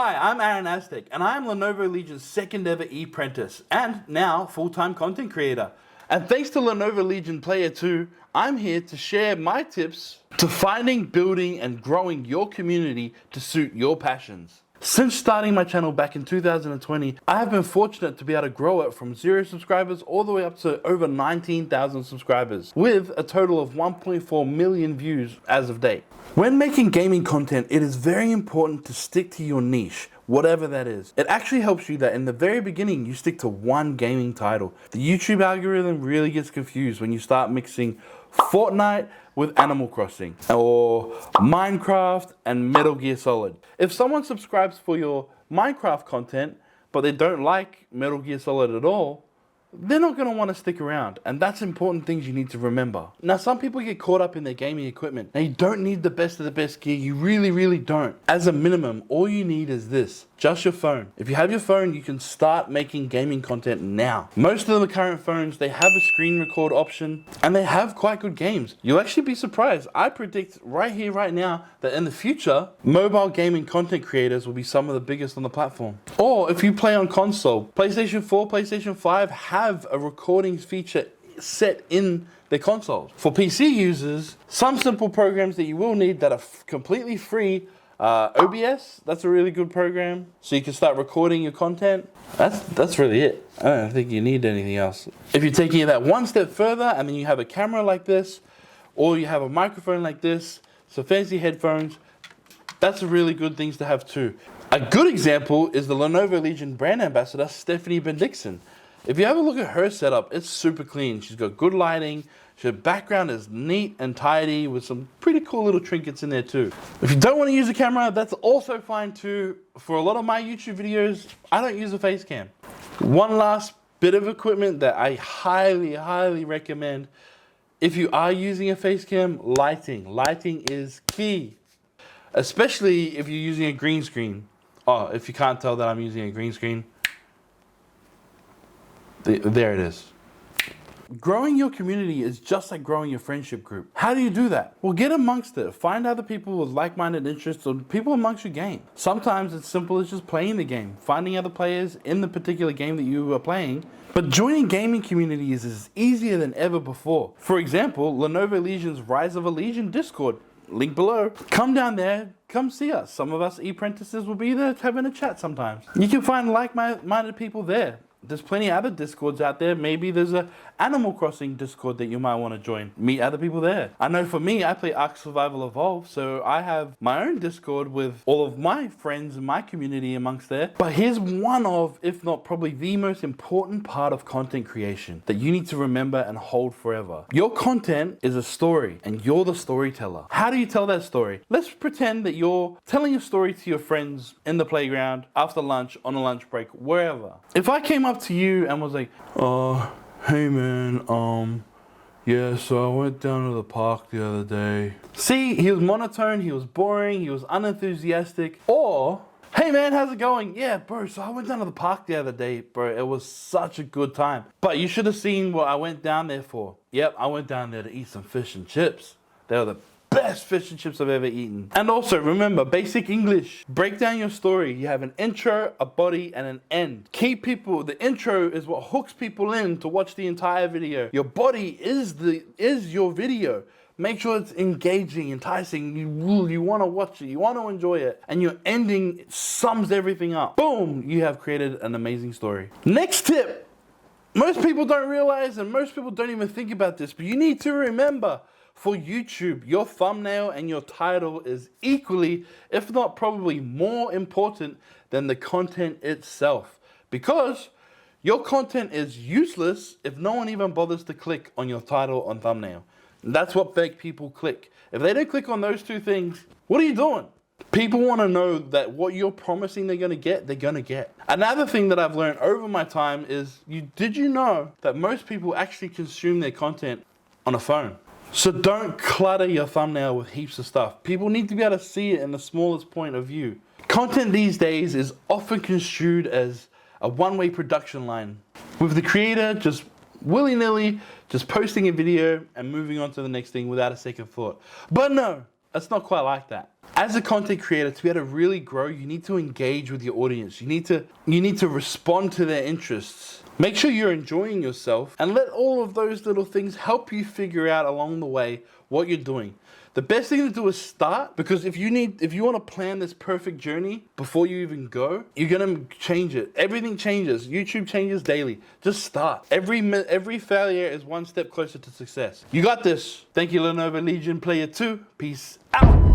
Hi, I'm AronAztek, and I'm Lenovo Legion's second ever Epprentice, and now full-time content creator. And thanks to Lenovo Legion Player 2, I'm here to share my tips to finding, building, and growing your community to suit your passions. Since starting my channel back in 2020, I have been fortunate to be able to grow it from 0 subscribers all the way up to over 19,000 subscribers, with a total of 1.4 million views as of date. When making gaming content, it is very important to stick to your niche, whatever that is. It actually helps you that in the very beginning, you stick to one gaming title. The YouTube algorithm really gets confused when you start mixing Fortnite with Animal Crossing, or Minecraft and Metal Gear Solid. If someone subscribes for your Minecraft content, but they don't like Metal Gear Solid at all, they're not going to want to stick around, and that's important things you need to remember. Now, some people get caught up in their gaming equipment. Now, you don't need the best of the best gear. You really don't. As a minimum, all you need is this, just your phone. If you have your phone, you can start making gaming content now. Most of the current phones, they have a screen record option, and they have quite good games. You'll actually be surprised. I predict right here, right now, that in the future, mobile gaming content creators will be some of the biggest on the platform. Or if you play on console, PlayStation 4, PlayStation 5 have a recording feature set in their consoles. For PC users, some simple programs that you will need that are completely free. OBS, that's a really good program, so you can start recording your content. That's really it. I don't think you need anything else. If you're taking it that one step further, and then you have a camera like this, or you have a microphone like this, so fancy headphones, that's a really good things to have too. A good example is the Lenovo Legion brand ambassador, Stephanie Bendixson. If you have a look at her setup, it's super clean. She's got good lighting. Her background is neat and tidy with some pretty cool little trinkets in there too. If you don't want to use a camera, that's also fine too. For a lot of my YouTube videos, I don't use a face cam. One last bit of equipment that I highly recommend if you are using a face cam, lighting. Lighting is key, especially if you're using a green screen. Oh, if you can't tell that I'm using a green screen, there it is. Growing your community is just like growing your friendship group. How do you do that? Well, get amongst it. Find other people with like-minded interests or people amongst your game. Sometimes it's simple as just playing the game, finding other players in the particular game that you are playing. But joining gaming communities is easier than ever before. For example, Lenovo Legion's Rise of a Legion Discord. Link below. Come down there, come see us. Some of us apprentices will be there having a chat sometimes. You can find like-minded people there. There's plenty of other Discords out there. Maybe there's a Animal Crossing Discord that you might want to join. Meet other people there. I know for me, I play Ark Survival Evolved, so I have my own Discord with all of my friends and my community amongst there. But here's one of, if not probably the most important part of content creation that you need to remember and hold forever. Your content is a story, and you're the storyteller. How do you tell that story? Let's pretend that you're telling a story to your friends in the playground, after lunch, on a lunch break, wherever. If I came up to you and was like, hey man, yeah, so I went down to the park the other day. See, he was monotone, he was boring, he was unenthusiastic. Or, hey man, how's it going? Yeah, bro, so I went down to the park the other day, bro. It was such a good time. But you should have seen what I went down there for. Yep, I went down there to eat some fish and chips. They were the best fish and chips I've ever eaten. And also remember, basic English. Break down your story. You have an intro, a body, and an end. Keep people, the intro is what hooks people in to watch the entire video. Your body is your video. Make sure it's engaging, enticing. You want to watch it. You want to enjoy it. And your ending sums everything up. Boom! You have created an amazing story. Next tip. Most people don't realize, and most people don't even think about this, but you need to remember, for YouTube, your thumbnail and your title is equally, if not probably more important than the content itself. Because your content is useless if no one even bothers to click on your title and thumbnail. And that's what fake people click. If they don't click on those two things, what are you doing? People want to know that what you're promising they're going to get, they're going to get. Another thing that I've learned over my time is, did you know that most people actually consume their content on a phone? So don't clutter your thumbnail with heaps of stuff. People need to be able to see it in the smallest point of view. Content these days is often construed as a one-way production line, with the creator just willy-nilly just posting a video and moving on to the next thing without a second thought. But no, it's not quite like that. As a content creator, to be able to really grow, you need to engage with your audience. You need to respond to their interests. Make sure you're enjoying yourself and let all of those little things help you figure out along the way what you're doing. The best thing to do is start, because if you want to plan this perfect journey before you even go, you're gonna change it. Everything changes. YouTube changes daily. Just start. Every failure is one step closer to success. You got this. Thank you, Lenovo Legion Player 2. Peace out.